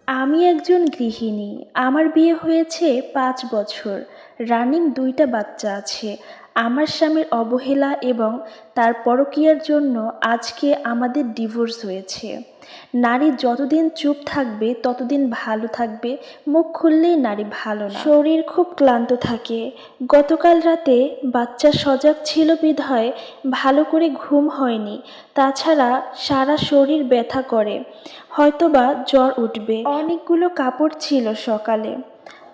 আমি একজন গৃহিণী। আমার বিয়ে হয়েছে ৫ বছর। রানিং ২টা বাচ্চা আছে। আমার স্বামীর অবহেলা এবং তার পরকীয়ার জন্য আজকে আমাদের ডিভোর্স হয়েছে। নারী যতদিন চুপ থাকবে ততদিন ভালো থাকবে, মুখ খুললেই নারী ভালো না। শরীর খুব ক্লান্ত থাকে। গতকাল রাতে বাচ্চা সজাগ ছিল বিধায় ভালো করে ঘুম হয়নি। তাছাড়া সারা শরীর ব্যথা করে, হয়তোবা জ্বর উঠবে। অনেকগুলো কাপড় ছিল সকালে,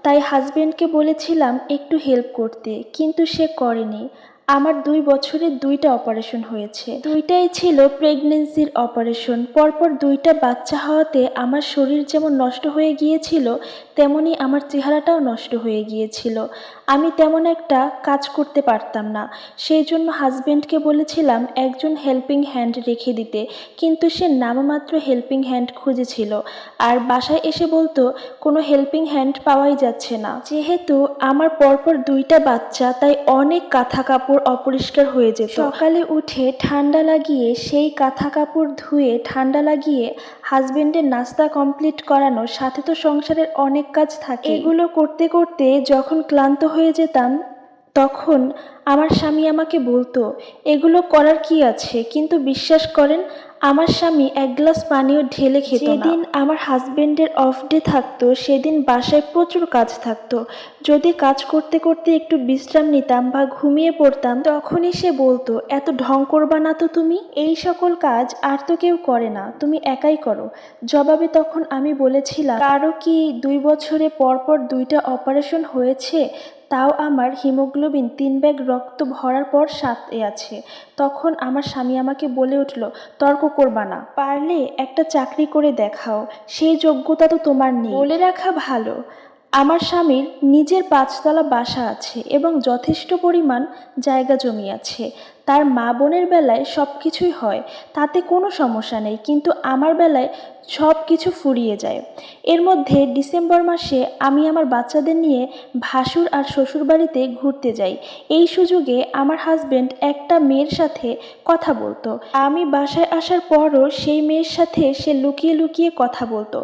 তাই হাজবেন্ডকে বলেছিলাম একটু হেল্প করতে, কিন্তু সে করেনি। আমার ২ বছরে ২টা অপারেশন হয়েছে, ২টাই ছিল প্রেগনেন্সির অপারেশন। পরপর ২টা বাচ্চা হওয়াতে আমার শরীর যেমন নষ্ট হয়ে গিয়েছিল, তেমনি আমার চেহারাটাও নষ্ট হয়ে গিয়েছিল। আমি তেমন একটা কাজ করতে পারতাম না, সেই জন্য হাজবেন্ডকে বলেছিলাম একজন হেল্পিং হ্যান্ড রেখে দিতে, কিন্তু সে নামমাত্র হেল্পিং হ্যান্ড খুঁজেছিল। আর বাসায় এসে বলতো কোনো হেল্পিং হ্যান্ড পাওয়াই যাচ্ছে না। যেহেতু আমার পরপর ২টা বাচ্চা, তাই অনেক কাঁথা কাপড় অপরিষ্কার হয়ে যেত। সকালে উঠে ঠান্ডা লাগিয়ে সেই কাঁথা কাপড় ধুয়ে ঠান্ডা লাগিয়ে হাজবেন্ডের নাস্তা কমপ্লিট করানো, সাথে তো সংসারের অনেক কাজ থাকে। এগুলো করতে করতে যখন ক্লান্ত হয়ে যেতাম, তখন আমার স্বামী আমাকে বলতো এগুলো করার কি আছে, কিন্তু বিশ্বাস করেন আমার স্বামী এক গ্লাস পানিও ঢেলে খেত না। যেদিন আমার হাজবেন্ডের অফ ডে থাকতো সেদিন বাসায় প্রচুর কাজ থাকতো। যদি কাজ করতে করতে একটু বিশ্রাম নিতাম বা ঘুমিয়ে পড়তাম, তখনই সে বলতো এত ঢং করবা না তো তুমি, এই সকল কাজ আর তো কেউ করে না, তুমি একাই করো। জবাবে তখন আমি বলেছিলাম কারো কি ২ বছরে পরপর ২টা অপারেশন হয়েছে, তাও আমার হিমোগ্লোবিন ৩ ব্যাগ রক্ত ভরার পর ৭ আছে। তখন আমার স্বামী আমাকে বলে উঠল তর্ক করবা না, পারলে একটা চাকরি করে দেখাও, সেই যোগ্যতা তো তোমার নেই। বলে রাখা ভালো, আমার স্বামীর নিজের ৫তলা বাসা আছে এবং যথেষ্ট পরিমাণ জায়গা জমি আছে। তার মা বোনের বেলায় সব কিছুই হয়, তাতে কোনো সমস্যা নেই, কিন্তু আমার বেলায় সব কিছু ফুরিয়ে যায়। এর মধ্যে ডিসেম্বর মাসে আমি আমার বাচ্চাদের নিয়ে ভাসুর আর শ্বশুরবাড়িতে ঘুরতে যাই। এই সুযোগে আমার হাজবেন্ড একটা মেয়ের সাথে কথা বলতো। আমি বাসায় আসার পরও সেই মেয়ের সাথে সে লুকিয়ে লুকিয়ে কথা বলতো।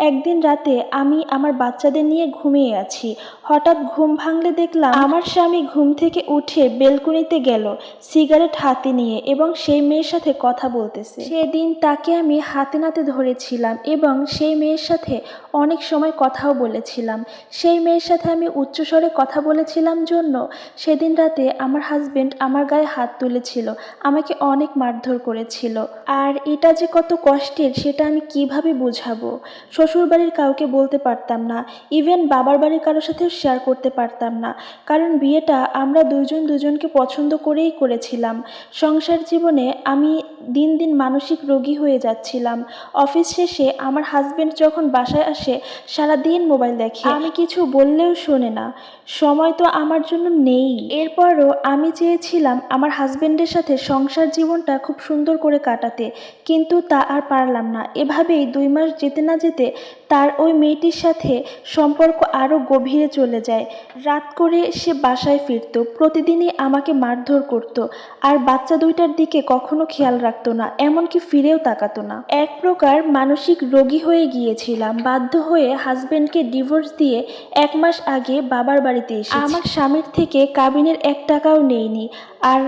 একদিন রাতে আমি আমার বাচ্চাদের নিয়ে ঘুমিয়ে আছি, হঠাৎ ঘুম ভাঙলে দেখলাম আমার স্বামী ঘুম থেকে উঠে বেলকনিতে গেল সিগারেট হাতে নিয়ে এবং সেই মেয়ের সাথে কথা বলতেছে। সেদিন তাকে আমি হাতে নাতে ধরেছিলাম এবং সেই মেয়ের সাথে অনেক সময় কথাও বলেছিলাম। সেই মেয়ের সাথে আমি উচ্চস্বরে কথা বলেছিলাম জন্য সেদিন রাতে আমার হাজবেন্ড আমার গায়ে হাত তুলেছিল, আমাকে অনেক মারধর করেছিল। আর এটা যে কত কষ্টের সেটা আমি কিভাবে বোঝাবো। শ্বশুরবাড়ির কাউকে বলতে পারতাম না, ইভেন বাবার বাড়ির কারোর সাথেও শেয়ার করতে পারতাম না, কারণ বিয়েটা আমরা দুজন দুজনকে পছন্দ করেই করেছিলাম। সংসার জীবনে আমি দিন দিন মানসিক রোগী হয়ে যাচ্ছিলাম। অফিস শেষে আমার হাজবেন্ড যখন বাসায় আসে সারাদিন মোবাইল দেখে, আমি কিছু বললেও শোনে না, সময় তো আমার জন্য নেই। এরপরও আমি চেয়েছিলাম আমার হাজবেন্ডের সাথে সংসার জীবনটা খুব সুন্দর করে কাটাতে, কিন্তু তা আর পারলাম না। এভাবেই ২ মাস যেতে না যেতে তার ওই মেয়েটির সাথে সম্পর্ক আরও গভীরে চলে যায়। রাত করে সে বাসায় ফিরত, প্রতিদিনই আমাকে মারধর করত, আর বাচ্চা ২টার দিকে কখনো খেয়াল রাখতো না, এমনকি ফিরেও তাকাতো না। এক প্রকার মানসিক রোগী হয়ে গিয়েছিলাম। বাধ্য হয়ে হাজবেন্ডকে ডিভোর্স দিয়ে ১ মাস আগে বাবার বাড়িতে এসেছি। আমার স্বামীর থেকে কাবিনের ১ টাকাও নেইনি। আর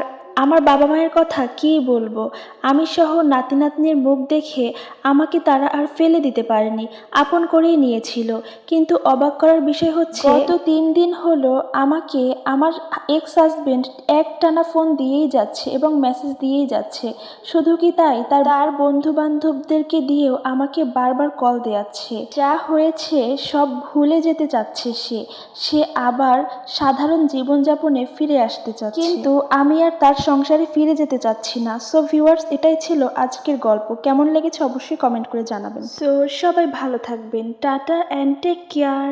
আমার বাবা মায়ের কথা কী বলবো, আমি সহ নাতি নাতনির মুখ দেখে আমাকে তারা আর ফেলে দিতে পারেনি, আপন করেই নিয়েছিল। কিন্তু অবাক করার বিষয় হচ্ছে গত ৩ দিন হলো আমাকে আমার এক্স হাজবেন্ড একটানা ফোন দিয়েই যাচ্ছে এবং মেসেজ দিয়েই যাচ্ছে। শুধু কি তাই, তার বন্ধু বান্ধবদেরকে দিয়েও আমাকে বারবার কল দেয়াচ্ছে। যা হয়েছে সব ভুলে যেতে চাচ্ছে সে আবার সাধারণ জীবনযাপনে ফিরে আসতে চাচ্ছে, কিন্তু আমি আর তার সংসারে ফিরে যেতে চাচ্ছি না। সো ভিউয়ার্স, এটাই ছিল আজকের গল্প। কেমন লেগেছে অবশ্যই কমেন্ট করে জানাবেন। সো সবাই ভালো থাকবেন, টাটা অ্যান্ড টেক কেয়ার।